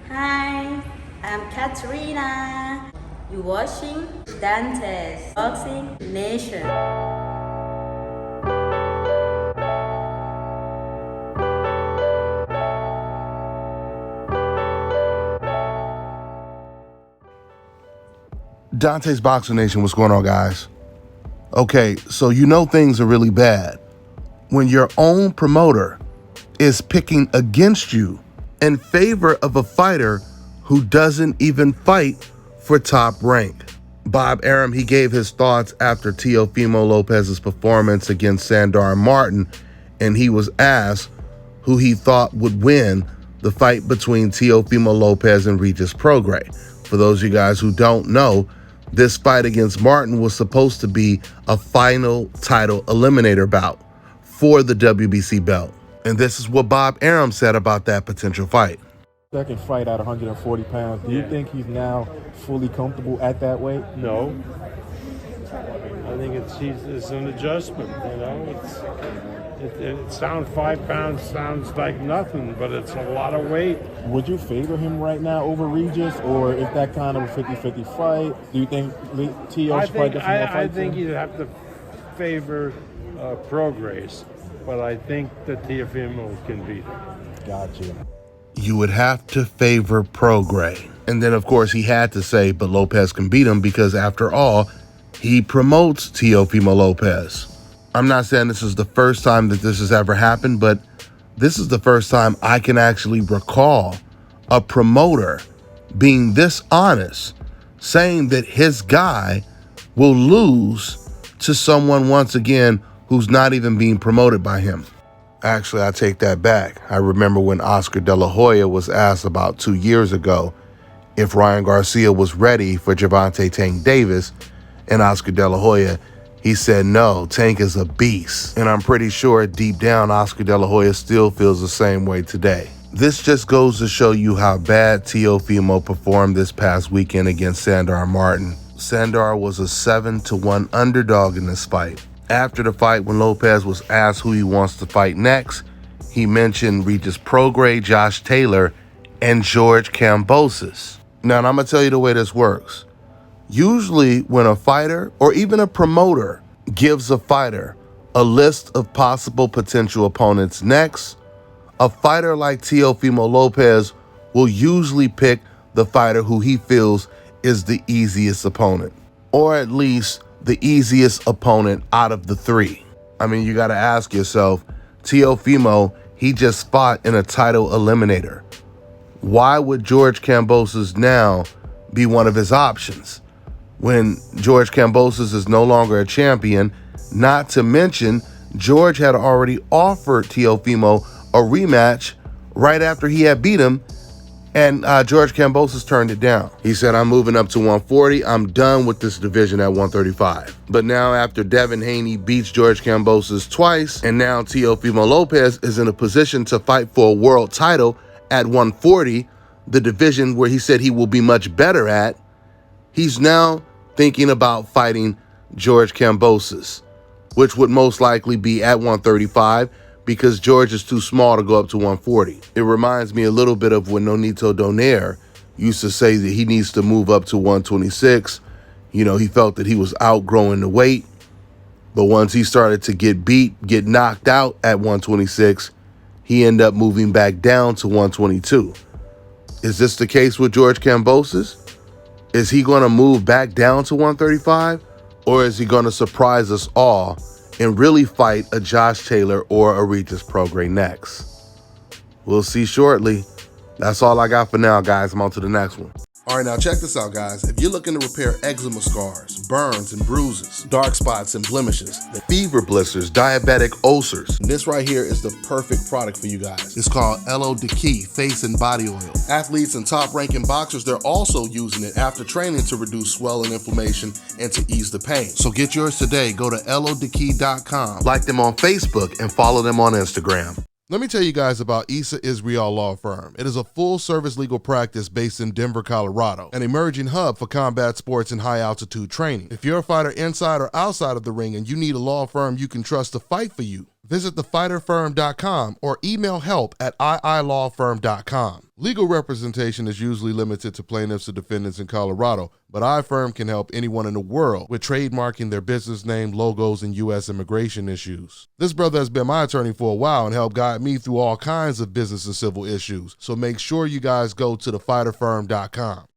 Hi, I'm Katrina. You're watching Dante's Boxing Nation. Dante's Boxing Nation, what's going on, guys? Okay, so you know things are really bad when your own promoter is picking against you in favor of a fighter who doesn't even fight for top rank. Bob Arum, he gave his thoughts after Teofimo Lopez's performance against Sandor Martin, and he was asked who he thought would win the fight between Teofimo Lopez and Regis Prograis. For those of you guys who don't know, this fight against Martin was supposed to be a final title eliminator bout for the WBC belt. And this is what Bob Arum said about that potential fight. Second fight at 140 pounds. Do you think he's now fully comfortable at that weight? No. I think it's an adjustment, you know. It sounds 5 pounds sounds like nothing, but it's a lot of weight. Would you favor him right now over Regis, or is that kind of a 50-50 fight? Do you think Teo should probably get some more I fights think in? you'd have to favor Prograis, but I think that Teofimo can beat him. Gotcha. You would have to favor Prograis. And then, of course, he had to say, but Lopez can beat him because, after all, he promotes Teofimo Lopez. I'm not saying this is the first time that this has ever happened, but this is the first time I can actually recall a promoter being this honest, saying that his guy will lose to someone once again who's not even being promoted by him. Actually, I take that back. I remember when Oscar De La Hoya was asked about 2 years ago if Ryan Garcia was ready for Gervonta Tank Davis, and Oscar De La Hoya, he said, no, Tank is a beast. And I'm pretty sure deep down, Oscar De La Hoya still feels the same way today. This just goes to show you how bad Teofimo performed this past weekend against Sandor Martin. Sandor was a 7-1 underdog in this fight. After the fight, when Lopez was asked who he wants to fight next, he mentioned Regis Prograis, Josh Taylor, and George Kambosos. Now, I'm going to tell you the way this works. Usually when a fighter or even a promoter gives a fighter a list of possible potential opponents next, a fighter like Teofimo Lopez will usually pick the fighter who he feels is the easiest opponent, or at least the easiest opponent out of the three. I mean, you got to ask yourself, Teofimo, he just fought in a title eliminator. Why would George Kambosos now be one of his options when George Kambosos is no longer a champion? Not to mention, George had already offered Teofimo a rematch right after he had beat him, and George Kambosos turned it down. He said, I'm moving up to 140. I'm done with this division at 135. But now after Devin Haney beats George Kambosos twice, and now Teofimo Lopez is in a position to fight for a world title at 140, the division where he said he will be much better at, he's now thinking about fighting George Kambosos, which would most likely be at 135 because George is too small to go up to 140. It reminds me a little bit of when Nonito Donaire used to say that he needs to move up to 126. You know, he felt that he was outgrowing the weight, but once he started to get knocked out at 126, he ended up moving back down to 122. Is this the case with George Kambosos? Is he going to move back down to 135, or is he going to surprise us all and really fight a Josh Taylor or a Regis Prograis next? We'll see shortly. That's all I got for now, guys. I'm on to the next one. All right, now check this out, guys. If you're looking to repair eczema scars, burns and bruises, dark spots and blemishes, fever blisters, diabetic ulcers, this right here is the perfect product for you guys. It's called Elo Diki Face and Body Oil. Athletes and top-ranking boxers, they're also using it after training to reduce swelling, inflammation, and to ease the pain. So get yours today. Go to elodiki.com, like them on Facebook, and follow them on Instagram. Let me tell you guys about Issa Israel Law Firm. It is a full-service legal practice based in Denver, Colorado, an emerging hub for combat sports and high-altitude training. If you're a fighter inside or outside of the ring and you need a law firm you can trust to fight for you, visit thefighterfirm.com or email help@iilawfirm.com. Legal representation is usually limited to plaintiffs or defendants in Colorado, but iFirm can help anyone in the world with trademarking their business name, logos, and U.S. immigration issues. This brother has been my attorney for a while and helped guide me through all kinds of business and civil issues, so make sure you guys go to thefighterfirm.com.